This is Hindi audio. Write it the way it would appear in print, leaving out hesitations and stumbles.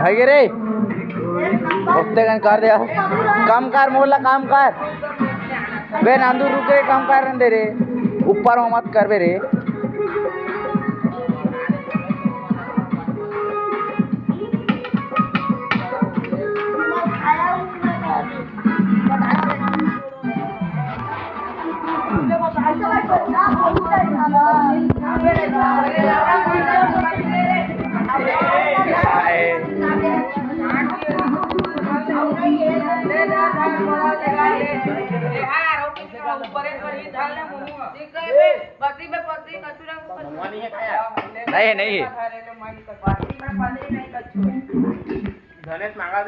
भाई रे हफ्ते गन कर दे काम कर मोला काम कर बे नांदू रुक रे काम कर दे रे ऊपर मत कर बे रे नहीं नहीं धनेश मांगा